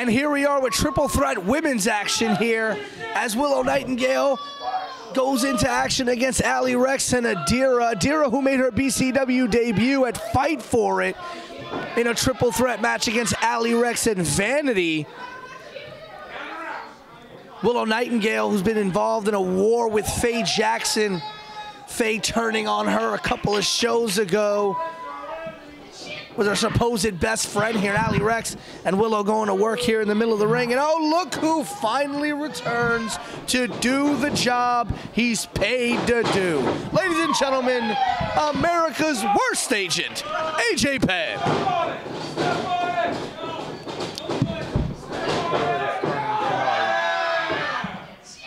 And here we are with triple threat women's action here as Willow Nightingale goes into action against Allie Recks and Adira. Adira, who made her BCW debut at Fight For It in a triple threat match against Allie Recks and Vanity. Willow Nightingale, who's been involved in a war with Faye Jackson. Faye turning on her a couple of shows ago. Was her supposed best friend here, Allie Recks, and Willow going to work here in the middle of the ring. And oh, look who finally returns to do the job he's paid to do. Ladies and gentlemen, America's worst agent, AJ Penn.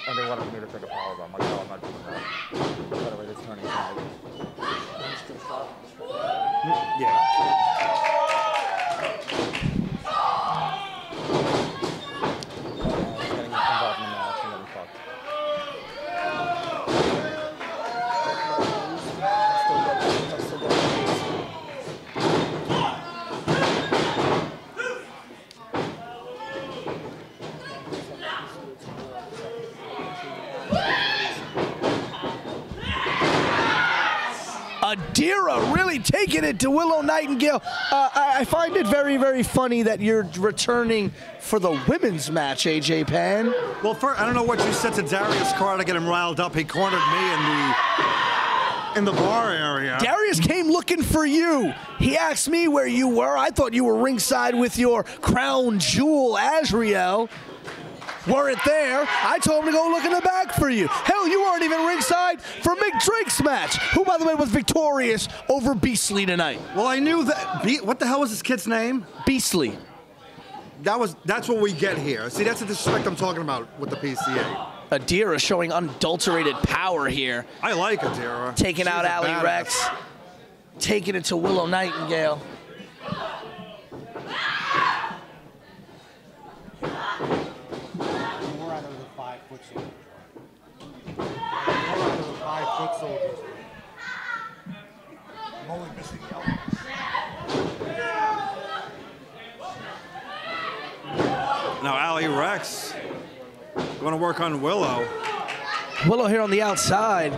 And they wanted me to take a pause. I'm like, no, I'm not doing that. By the way, it's turning tonight. Yeah. Getting involved in the match and getting fucked. Adira really taking it to Willow Nightingale. I find it very, very funny that you're returning for the women's match, AJ Penn. Well, first, I don't know what you said to Darius Carr to get him riled up. He cornered me in the bar area. Darius came looking for you. He asked me where you were. I thought you were ringside with your crown jewel, Azriel. Weren't there. I told him to go look in the back for you. Hell, you weren't even ringside for Mick Drake's match, who, by the way, was victorious over Beastly tonight. Well, I knew that. What the hell was this kid's name? Beastly. That's what we get here. See, that's the disrespect I'm talking about with the PCA. Adira showing unadulterated power here. I like Adira. Taking out Allie Recks. Taking it to Willow Nightingale. Now Allie Recks going to work on Willow. Willow here on the outside.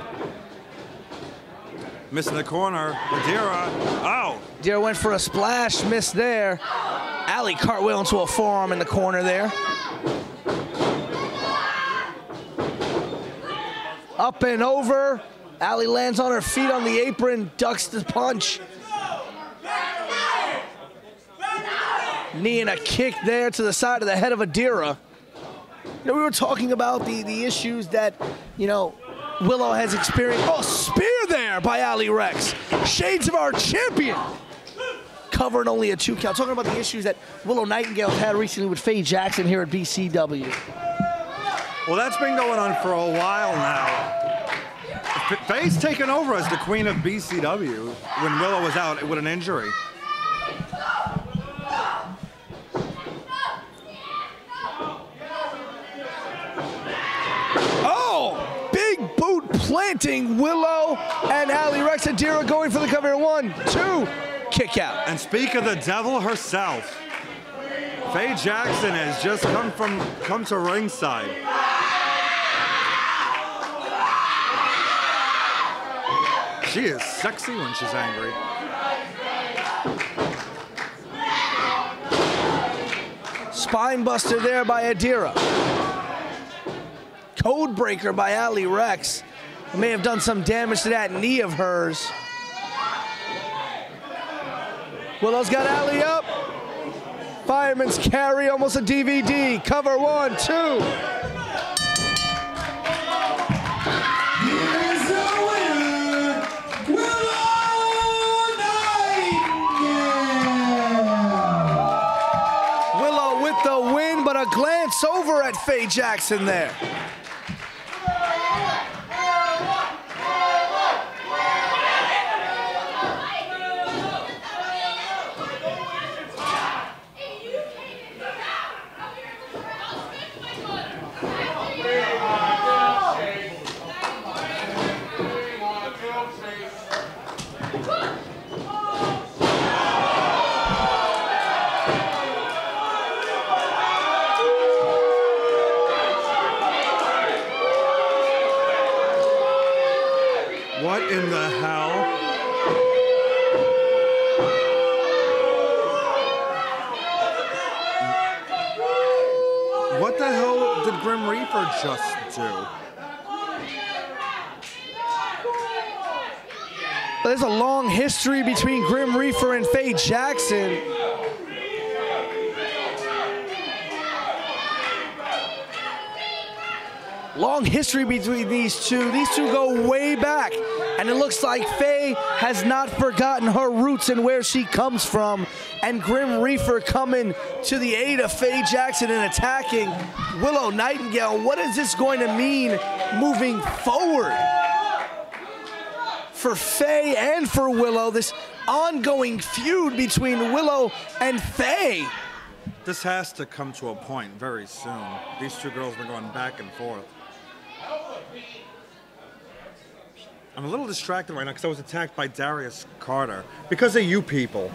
Missing the corner. Adira. Oh. Adira went for a splash, missed there. Allie cartwheel into a forearm in the corner there. Up and over. Allie lands on her feet on the apron, ducks the punch. Knee and a kick there to the side of the head of Adira. You know, we were talking about the issues that, you know, Willow has experienced. Oh, spear there by Allie Recks. Shades of our champion. Covering only a 2 count. Talking about the issues that Willow Nightingale had recently with Faye Jackson here at BCW. Well, that's been going on for a while now. Faye's taken over as the queen of BCW when Willow was out with an injury. Oh, big boot planting Willow and Allie Recks. Adira going for the cover. 1, 2, kick out. And speak of the devil herself, Faye Jackson has just come to ringside. She is sexy when she's angry. Spine buster there by Adira. Code breaker by Allie Recks. May have done some damage to that knee of hers. Willow's got Allie up. Fireman's carry, almost a DVD. Cover 1, 2. A glance over at Faye Jackson there. Reaper just do? There's a long history between Grim Reaper and Faye Jackson. Long history between these two. These two go way back. And it looks like Faye has not forgotten her roots and where she comes from. And Grim Reaper coming to the aid of Faye Jackson and attacking Willow Nightingale. What is this going to mean moving forward for Faye and for Willow? This ongoing feud between Willow and Faye. This has to come to a point very soon. These two girls have been going back and forth. I'm a little distracted right now because I was attacked by Darius Carter. Because of you people.